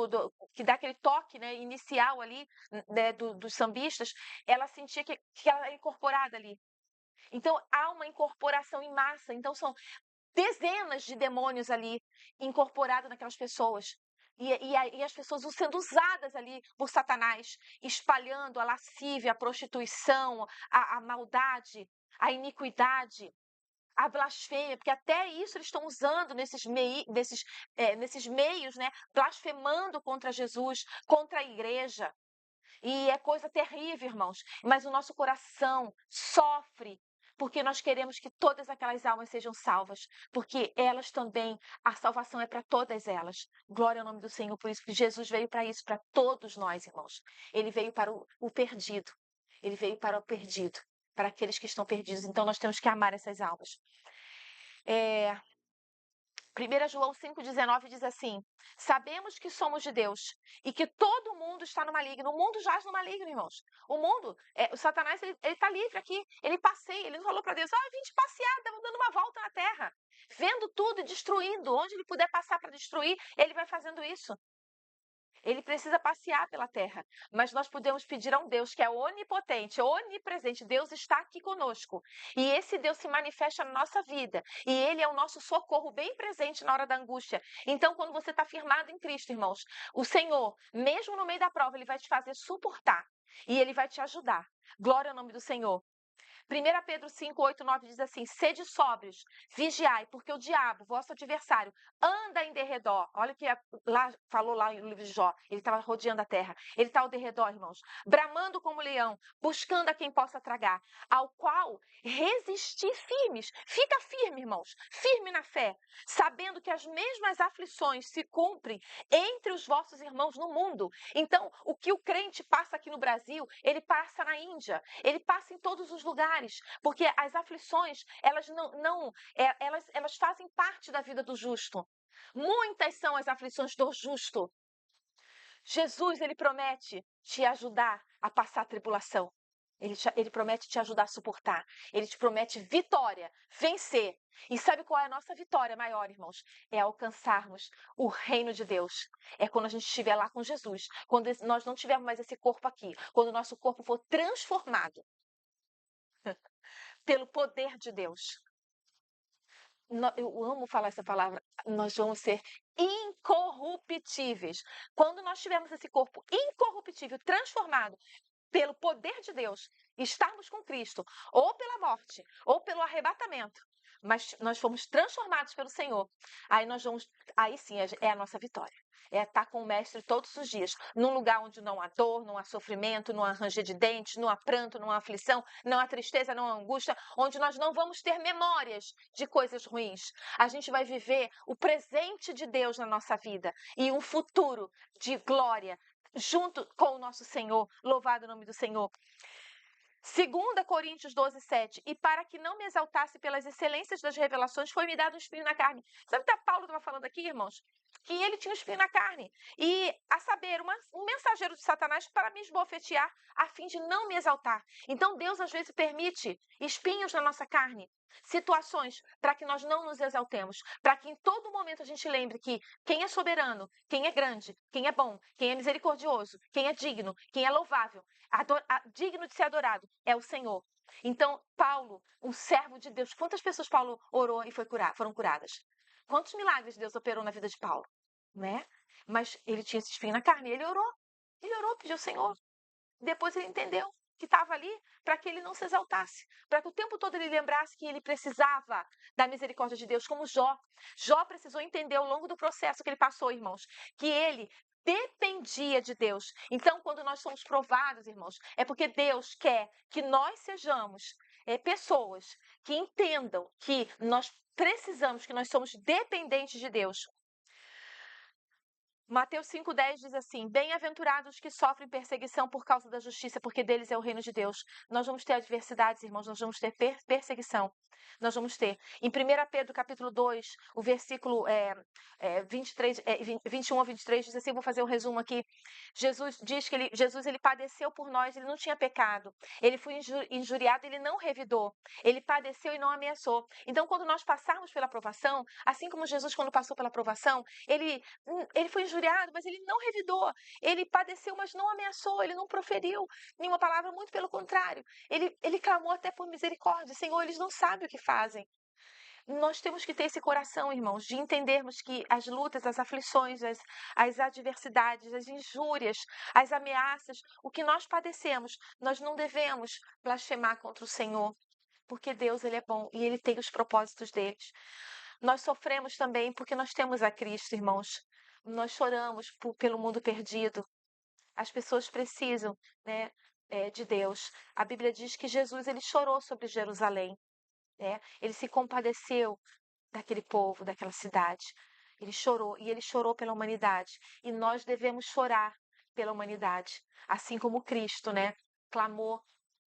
que dá aquele toque, né, inicial ali, né, dos sambistas, ela sentia que ela era incorporada ali. Então, há uma incorporação em massa. Então, são dezenas de demônios ali incorporados naquelas pessoas. E as pessoas sendo usadas ali por Satanás, espalhando a lascívia, a prostituição, a maldade, a iniquidade, a blasfêmia, porque até isso eles estão usando nesses meios, né, blasfemando contra Jesus, contra a igreja. E é coisa terrível, irmãos. Mas o nosso coração sofre porque nós queremos que todas aquelas almas sejam salvas, porque elas também, a salvação é para todas elas. Glória ao nome do Senhor, por isso que Jesus veio para isso, para todos nós, irmãos. Ele veio para o perdido. Ele veio para o perdido, para aqueles que estão perdidos. Então nós temos que amar essas almas. 1 João 5,19 diz assim: sabemos que somos de Deus e que todo mundo está no maligno. O mundo jaz no maligno, irmãos. O mundo, o Satanás, ele está livre aqui. Ele passeia, ele não falou para Deus: eu vim de passear, estava dando uma volta na terra, vendo tudo e destruindo. Onde ele puder passar para destruir, ele vai fazendo isso. Ele precisa passear pela terra, mas nós podemos pedir a um Deus que é onipotente, onipresente. Deus está aqui conosco e esse Deus se manifesta na nossa vida e Ele é o nosso socorro bem presente na hora da angústia. Então, quando você está firmado em Cristo, irmãos, o Senhor, mesmo no meio da prova, Ele vai te fazer suportar e Ele vai te ajudar. Glória ao nome do Senhor. 1 Pedro 5, 8, 9 diz assim: sede sóbrios, vigiai, porque o diabo, vosso adversário, anda em derredor. Olha o que lá falou lá no livro de Jó. Ele estava rodeando a terra. Ele está ao derredor, irmãos, bramando como leão, buscando a quem possa tragar, ao qual resistir firmes. Fica firme, irmãos, firme na fé, sabendo que as mesmas aflições se cumprem entre os vossos irmãos no mundo. Então, o que o crente passa aqui no Brasil, ele passa na Índia, ele passa em todos os lugares. Porque as aflições, elas fazem parte da vida do justo. Muitas são as aflições do justo. Jesus, ele promete te ajudar a passar a tribulação. Ele promete te ajudar a suportar. Ele te promete vitória, vencer. E sabe qual é a nossa vitória maior, irmãos? É alcançarmos o reino de Deus. É quando a gente estiver lá com Jesus. Quando nós não tivermos mais esse corpo aqui. Quando o nosso corpo for transformado pelo poder de Deus. Eu amo falar essa palavra. Nós vamos ser incorruptíveis. Quando nós tivermos esse corpo incorruptível, transformado pelo poder de Deus, estarmos com Cristo, ou pela morte, ou pelo arrebatamento, mas nós fomos transformados pelo Senhor, aí sim é a nossa vitória. É estar com o Mestre todos os dias, num lugar onde não há dor, não há sofrimento, não há ranger de dentes, não há pranto, não há aflição, não há tristeza, não há angústia, onde nós não vamos ter memórias de coisas ruins. A gente vai viver o presente de Deus na nossa vida e um futuro de glória junto com o nosso Senhor. Louvado o nome do Senhor. 2 Coríntios 12, 7. E para que não me exaltasse pelas excelências das revelações, foi-me dado um espinho na carne. Sabe o que Paulo estava falando aqui, irmãos? Que ele tinha um espinho na carne. E, a saber, um mensageiro de Satanás para me esbofetear, a fim de não me exaltar. Então, Deus, às vezes, permite espinhos na nossa carne, situações para que nós não nos exaltemos, para que em todo momento a gente lembre que quem é soberano, quem é grande, quem é bom, quem é misericordioso, quem é digno, quem é louvável, digno de ser adorado, é o Senhor. Então, Paulo, um servo de Deus, quantas pessoas Paulo orou e foram curadas? Quantos milagres Deus operou na vida de Paulo, né? Mas ele tinha esse espinho na carne, ele orou, pediu ao Senhor. Depois ele entendeu que estava ali para que ele não se exaltasse, para que o tempo todo ele lembrasse que ele precisava da misericórdia de Deus, como Jó. Jó precisou entender ao longo do processo que ele passou, irmãos, que ele dependia de Deus. Então, quando nós somos provados, irmãos, é porque Deus quer que nós sejamos pessoas que entendam que nós precisamos, que nós somos dependentes de Deus. Mateus 5,10 diz assim: bem-aventurados que sofrem perseguição por causa da justiça, porque deles é o reino de Deus. Nós vamos ter adversidades, irmãos, nós vamos ter perseguição. Nós vamos ter. Em 1 Pedro, capítulo 2, o versículo 21 a 23, diz assim, vou fazer um resumo aqui. Jesus diz que Jesus padeceu por nós, ele não tinha pecado. Ele foi injuriado, ele não revidou. Ele padeceu e não ameaçou. Então, quando nós passarmos pela provação, assim como Jesus, quando passou pela provação, ele foi injuriado, mas ele não revidou. Ele padeceu, mas não ameaçou. Ele não proferiu nenhuma palavra, muito pelo contrário. Ele clamou até por misericórdia. Senhor, eles não sabem o que fazem. Nós temos que ter esse coração, irmãos, de entendermos que as lutas, as aflições, as adversidades, as injúrias, as ameaças, o que nós padecemos, nós não devemos blasfemar contra o Senhor, porque Deus, ele é bom e ele tem os propósitos deles. Nós sofremos também porque nós temos a Cristo, irmãos. Nós choramos pelo mundo perdido. As pessoas precisam, né, de Deus. A Bíblia diz que Jesus, ele chorou sobre Jerusalém. Ele se compadeceu daquele povo, daquela cidade. Ele chorou, e ele chorou pela humanidade. E nós devemos chorar pela humanidade, assim como Cristo, né, clamou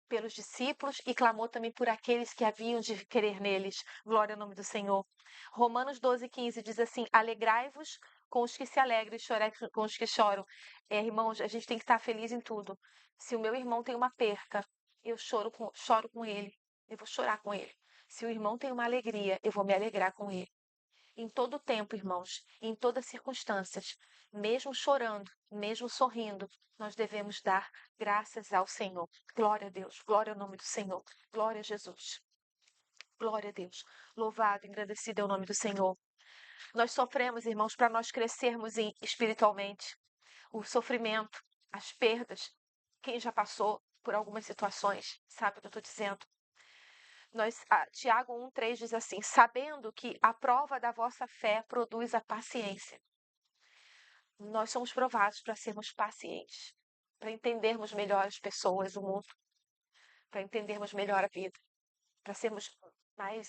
pelos discípulos e clamou também por aqueles que haviam de crer neles. Glória ao nome do Senhor. Romanos 12:15 diz assim: alegrai-vos com os que se alegram e chorai com os que choram. Irmãos, a gente tem que estar feliz em tudo. Se o meu irmão tem uma perca, eu choro com ele. Eu vou chorar com ele. Se o irmão tem uma alegria, eu vou me alegrar com ele. Em todo tempo, irmãos, em todas circunstâncias, mesmo chorando, mesmo sorrindo, nós devemos dar graças ao Senhor. Glória a Deus, glória ao nome do Senhor, glória a Jesus. Glória a Deus. Louvado, engrandecido é o nome do Senhor. Nós sofremos, irmãos, para nós crescermos espiritualmente. O sofrimento, as perdas. Quem já passou por algumas situações, sabe o que eu estou dizendo? Tiago 1:3 diz assim: sabendo que a prova da vossa fé produz a paciência. Nós somos provados para sermos pacientes, para entendermos melhor as pessoas, o mundo, para entendermos melhor a vida, para sermos mais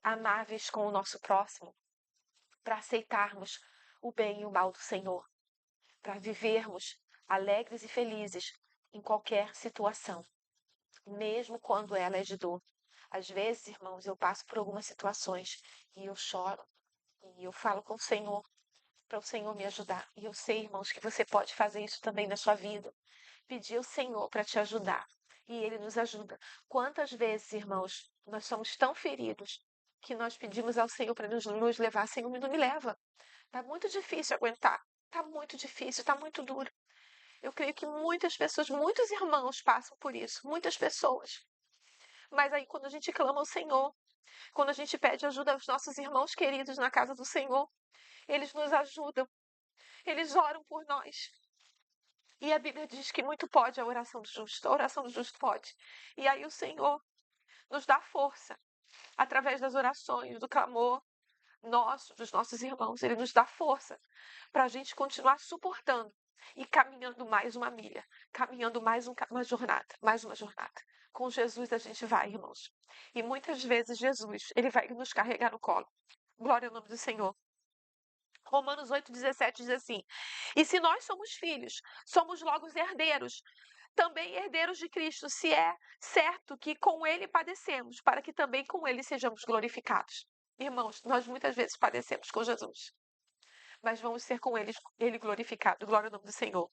amáveis com o nosso próximo, para aceitarmos o bem e o mal do Senhor, para vivermos alegres e felizes em qualquer situação, mesmo quando ela é de dor. Às vezes, irmãos, eu passo por algumas situações e eu choro e eu falo com o Senhor para o Senhor me ajudar. E eu sei, irmãos, que você pode fazer isso também na sua vida. Pedir ao Senhor para te ajudar. E Ele nos ajuda. Quantas vezes, irmãos, nós somos tão feridos que nós pedimos ao Senhor para nos levar. Senhor, não me leva. Tá muito difícil aguentar. Tá muito difícil, tá muito duro. Eu creio que muitas pessoas, muitos irmãos passam por isso. Muitas pessoas. Mas aí, quando a gente clama ao Senhor, quando a gente pede ajuda aos nossos irmãos queridos na casa do Senhor, eles nos ajudam. Eles oram por nós. E a Bíblia diz que muito pode a oração do justo. A oração do justo pode. E aí o Senhor nos dá força. Através das orações, do clamor nosso, dos nossos irmãos. Ele nos dá força para a gente continuar suportando e caminhando mais uma milha. Caminhando mais uma jornada. Mais uma jornada. Com Jesus a gente vai, irmãos. E muitas vezes Jesus, ele vai nos carregar no colo. Glória ao nome do Senhor. Romanos 8:17 diz assim: e se nós somos filhos, somos logo herdeiros, também herdeiros de Cristo, se é certo que com ele padecemos, para que também com ele sejamos glorificados. Irmãos, nós muitas vezes padecemos com Jesus, mas vamos ser com ele glorificado. Glória ao nome do Senhor.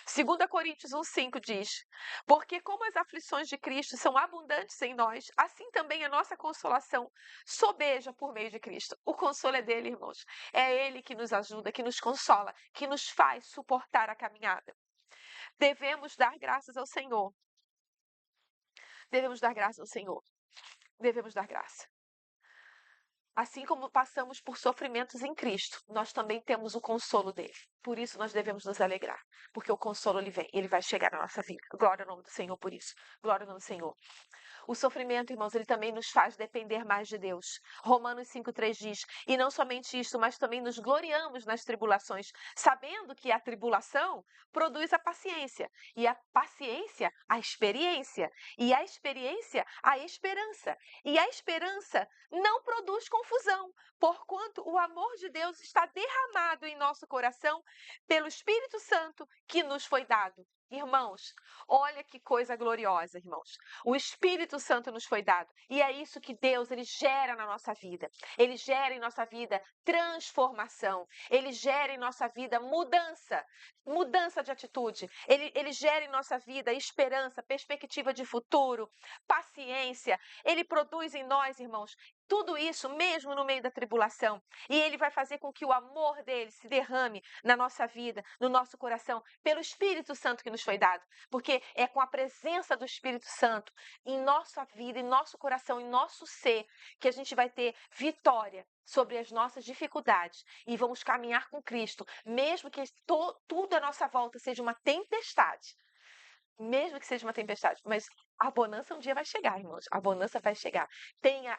2 Coríntios 1:5 diz: porque como as aflições de Cristo são abundantes em nós, assim também a nossa consolação sobeja por meio de Cristo. O consolo é dele, irmãos. É ele que nos ajuda, que nos consola, que nos faz suportar a caminhada. Devemos dar graças ao Senhor. Devemos dar graças ao Senhor. Devemos dar graça. Assim como passamos por sofrimentos em Cristo, nós também temos o consolo dele. Por isso nós devemos nos alegrar, porque o consolo ele vem, ele vai chegar na nossa vida. Glória ao nome do Senhor por isso. Glória ao nome do Senhor. O sofrimento, irmãos, ele também nos faz depender mais de Deus. Romanos 5:3 diz: e não somente isso, mas também nos gloriamos nas tribulações, sabendo que a tribulação produz a paciência, e a paciência, a experiência, e a experiência, a esperança. E a esperança não produz confusão, porquanto o amor de Deus está derramado em nosso coração pelo Espírito Santo que nos foi dado. Irmãos, olha que coisa gloriosa, irmãos. O Espírito Santo nos foi dado. E é isso que Deus, ele gera na nossa vida. Ele gera em nossa vida transformação. Ele gera em nossa vida mudança. Mudança de atitude. Ele gera em nossa vida esperança, perspectiva de futuro, paciência. Ele produz em nós, irmãos, tudo isso mesmo no meio da tribulação. E ele vai fazer com que o amor dele se derrame na nossa vida, no nosso coração, pelo Espírito Santo que nos foi dado. Porque é com a presença do Espírito Santo em nossa vida, em nosso coração, em nosso ser, que a gente vai ter vitória sobre as nossas dificuldades e vamos caminhar com Cristo, mesmo que tudo à nossa volta seja uma tempestade. Mesmo que seja uma tempestade, mas a bonança um dia vai chegar, irmãos. A bonança vai chegar. Tenha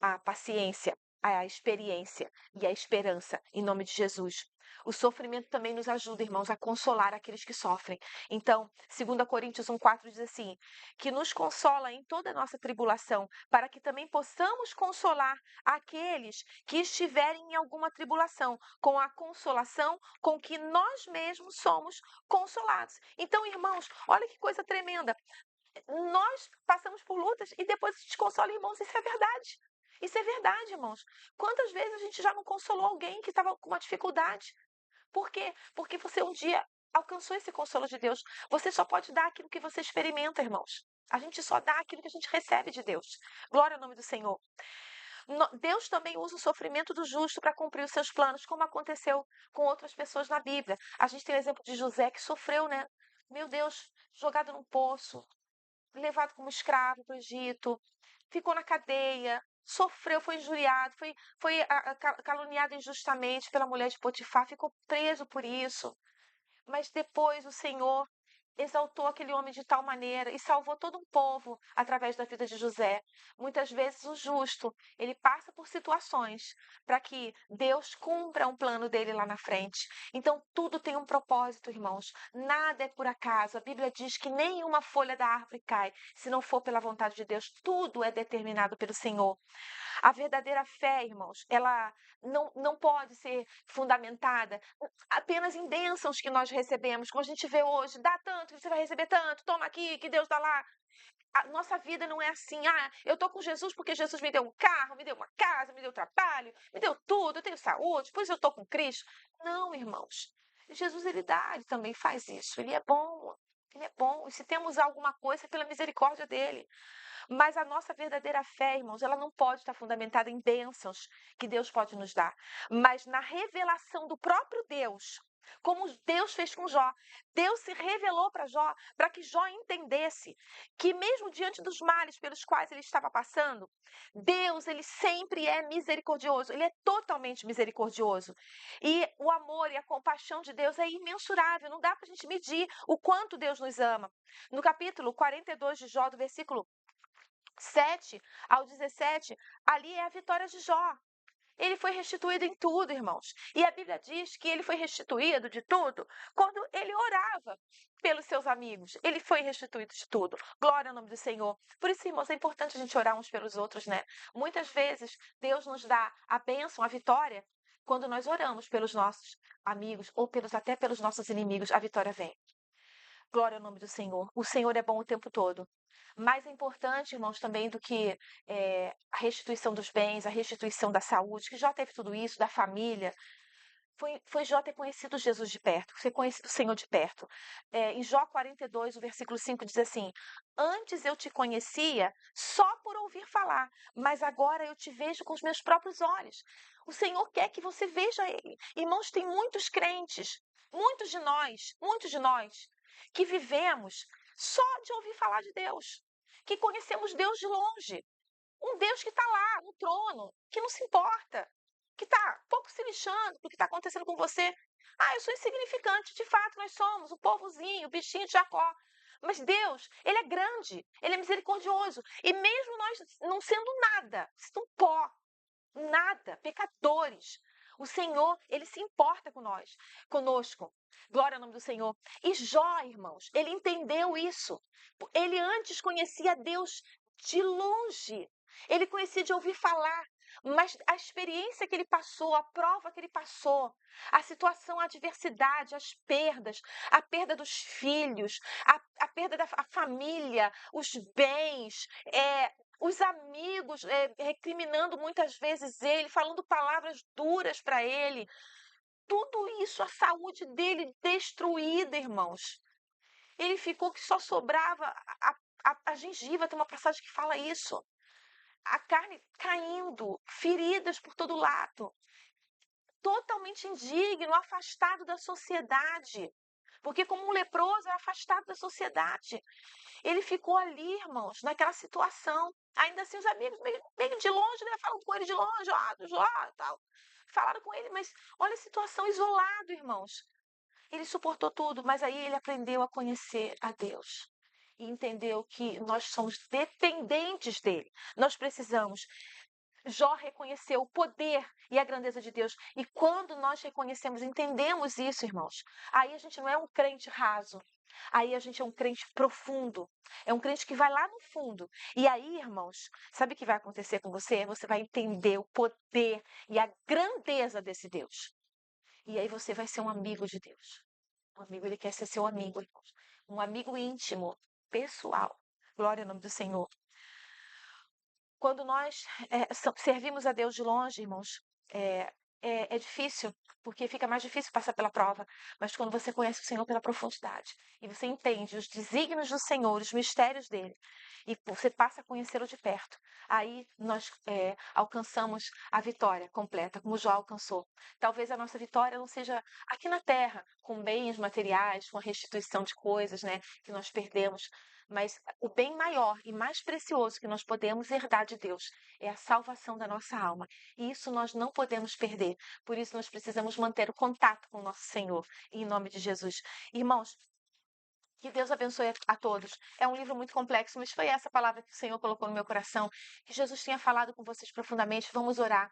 a paciência, a experiência e a esperança em nome de Jesus. O sofrimento também nos ajuda, irmãos, a consolar aqueles que sofrem. Então, 2 Coríntios 1:4 diz assim: que nos consola em toda a nossa tribulação, para que também possamos consolar aqueles que estiverem em alguma tribulação, com a consolação com que nós mesmos somos consolados. Então, irmãos, olha que coisa tremenda. Nós passamos por lutas e depois a gente consola, irmãos, isso é verdade. Isso é verdade, irmãos. Quantas vezes a gente já não consolou alguém que estava com uma dificuldade? Por quê? Porque você um dia alcançou esse consolo de Deus. Você só pode dar aquilo que você experimenta, irmãos. A gente só dá aquilo que a gente recebe de Deus. Glória ao nome do Senhor. Deus também usa o sofrimento do justo para cumprir os seus planos, como aconteceu com outras pessoas na Bíblia. A gente tem o exemplo de José, que sofreu, né? Meu Deus, jogado num poço, levado como escravo para o Egito, ficou na cadeia, sofreu, foi injuriado, foi caluniado injustamente pela mulher de Potifar, ficou preso por isso. Mas depois o Senhor exaltou aquele homem de tal maneira e salvou todo um povo através da vida de José. Muitas vezes o justo, ele passa por situações para que Deus cumpra um plano dele lá na frente. Então tudo tem um propósito, irmãos. Nada é por acaso. A Bíblia diz que nenhuma folha da árvore cai se não for pela vontade de Deus. Tudo é determinado pelo Senhor. A verdadeira fé, irmãos, ela não pode ser fundamentada apenas em bênçãos que nós recebemos, como a gente vê hoje, dá tanto, você vai receber tanto, toma aqui, que Deus dá lá. A nossa vida não é assim, eu tô com Jesus porque Jesus me deu um carro, me deu uma casa, me deu trabalho, me deu tudo, eu tenho saúde, pois eu tô com Cristo. Não, irmãos. Jesus, ele dá, ele também faz isso. Ele é bom. Ele é bom. E se temos alguma coisa, é pela misericórdia dele. Mas a nossa verdadeira fé, irmãos, ela não pode estar fundamentada em bênçãos que Deus pode nos dar, mas na revelação do próprio Deus. Como Deus fez com Jó. Deus se revelou para Jó, para que Jó entendesse que mesmo diante dos males pelos quais ele estava passando, Deus, ele sempre é misericordioso, ele é totalmente misericordioso. E o amor e a compaixão de Deus é imensurável, não dá para a gente medir o quanto Deus nos ama. No capítulo 42 de Jó, do versículo 7 ao 17, ali é a vitória de Jó. Ele foi restituído em tudo, irmãos. E a Bíblia diz que ele foi restituído de tudo quando ele orava pelos seus amigos. Ele foi restituído de tudo. Glória ao nome do Senhor. Por isso, irmãos, é importante a gente orar uns pelos outros, né? Muitas vezes, Deus nos dá a bênção, a vitória, quando nós oramos pelos nossos amigos ou até pelos nossos inimigos, a vitória vem. Glória ao nome do Senhor. O Senhor é bom o tempo todo. Mais importante, irmãos, também do que a restituição dos bens, a restituição da saúde, que Jó teve tudo isso, da família, foi Jó ter conhecido Jesus de perto, ter conhecido o Senhor de perto. Em Jó 42, o versículo 5 diz assim: Antes eu te conhecia só por ouvir falar, mas agora eu te vejo com os meus próprios olhos. O Senhor quer que você veja Ele. Irmãos, tem muitos crentes, muitos de nós, que vivemos só de ouvir falar de Deus, que conhecemos Deus de longe. Um Deus que está lá no trono, que não se importa, que está pouco se lixando do que está acontecendo com você. Eu sou insignificante. De fato, nós somos o povozinho, o bichinho de Jacó. Mas Deus, Ele é grande, Ele é misericordioso. E mesmo nós não sendo nada, sendo pó, nada, pecadores, o Senhor, Ele se importa com nós, conosco. Glória ao nome do Senhor. E Jó, irmãos, ele entendeu isso. Ele antes conhecia Deus de longe. Ele conhecia de ouvir falar, mas a experiência que ele passou, a prova que ele passou, a situação, a adversidade, as perdas, a perda dos filhos, a perda da família, os bens, os amigos recriminando muitas vezes ele, falando palavras duras para ele. Tudo isso, a saúde dele destruída, irmãos. Ele ficou que só sobrava a gengiva, tem uma passagem que fala isso. A carne caindo, feridas por todo lado. Totalmente indigno, afastado da sociedade. Porque como um leproso é afastado da sociedade. Ele ficou ali, irmãos, naquela situação. Ainda assim, os amigos, meio de longe, né? Falando com ele de longe, e tal. Falaram com ele, mas olha a situação, isolado, irmãos. Ele suportou tudo, mas aí ele aprendeu a conhecer a Deus. E entendeu que nós somos dependentes dele. Nós precisamos. Jó reconheceu o poder e a grandeza de Deus. E quando nós reconhecemos, entendemos isso, irmãos, aí a gente não é um crente raso. Aí a gente é um crente profundo. É um crente que vai lá no fundo. E aí, irmãos, sabe o que vai acontecer com você? Você vai entender o poder e a grandeza desse Deus. E aí você vai ser um amigo de Deus. Um amigo, ele quer ser seu amigo, irmãos. Um amigo íntimo, pessoal. Glória ao nome do Senhor. Quando nós servimos a Deus de longe, irmãos, é, é difícil, porque fica mais difícil passar pela prova. Mas quando você conhece o Senhor pela profundidade e você entende os desígnios do Senhor, os mistérios dele, e você passa a conhecê-lo de perto, aí nós alcançamos a vitória completa, como Jó alcançou. Talvez a nossa vitória não seja aqui na terra, com bens materiais, com a restituição de coisas, né, que nós perdemos. Mas o bem maior e mais precioso que nós podemos herdar de Deus é a salvação da nossa alma. E isso nós não podemos perder. Por isso nós precisamos manter o contato com o nosso Senhor. Em nome de Jesus. Irmãos, que Deus abençoe a todos. É um livro muito complexo, mas foi essa palavra que o Senhor colocou no meu coração. Que Jesus tenha falado com vocês profundamente. Vamos orar.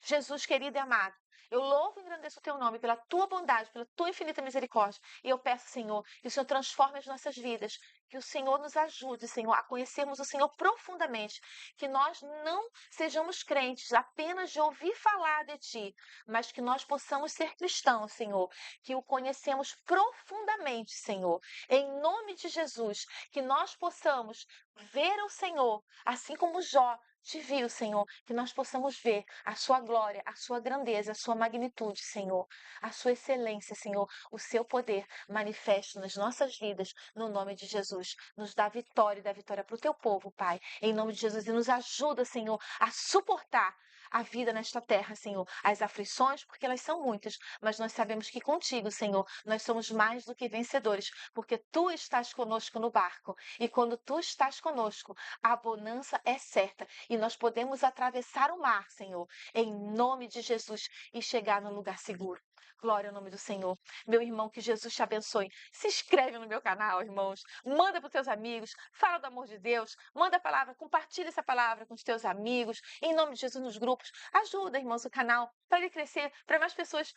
Jesus, querido e amado, eu louvo e engrandeço o teu nome pela tua bondade, pela tua infinita misericórdia. E eu peço, Senhor, que o Senhor transforme as nossas vidas, que o Senhor nos ajude, Senhor, a conhecermos o Senhor profundamente, que nós não sejamos crentes apenas de ouvir falar de ti, mas que nós possamos ser cristãos, Senhor, que o conhecemos profundamente, Senhor. Em nome de Jesus, que nós possamos ver o Senhor, assim como Jó te viu, Senhor, que nós possamos ver a sua glória, a sua grandeza, a sua magnitude, Senhor, a sua excelência, Senhor, o seu poder manifesto nas nossas vidas, no nome de Jesus. Nos dá vitória e dá vitória para o teu povo, Pai, em nome de Jesus, e nos ajuda, Senhor, a suportar a vida nesta terra, Senhor, as aflições, porque elas são muitas, mas nós sabemos que contigo, Senhor, nós somos mais do que vencedores, porque tu estás conosco no barco, e quando tu estás conosco, a bonança é certa, e nós podemos atravessar o mar, Senhor, em nome de Jesus, e chegar no lugar seguro. Glória ao nome do Senhor. Meu irmão, que Jesus te abençoe. Se inscreve no meu canal, irmãos. Manda para os teus amigos. Fala do amor de Deus. Manda a palavra. Compartilha essa palavra com os teus amigos. Em nome de Jesus, nos grupos. Ajuda, irmãos, o canal para ele crescer, para mais pessoas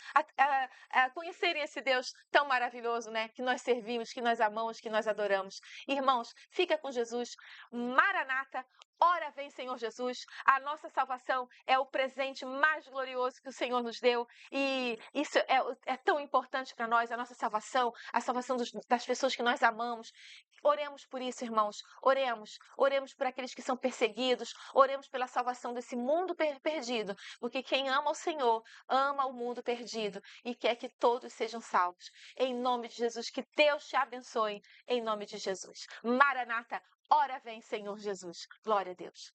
conhecerem esse Deus tão maravilhoso, né? Que nós servimos, que nós amamos, que nós adoramos. Irmãos, fica com Jesus. Maranata. Ora vem, Senhor Jesus, a nossa salvação é o presente mais glorioso que o Senhor nos deu e isso é tão importante para nós, a salvação das pessoas que nós amamos. Oremos por isso, irmãos, oremos por aqueles que são perseguidos, oremos pela salvação desse mundo perdido, porque quem ama o Senhor, ama o mundo perdido e quer que todos sejam salvos. Em nome de Jesus, que Deus te abençoe, em nome de Jesus. Maranata. Ora vem, Senhor Jesus. Glória a Deus.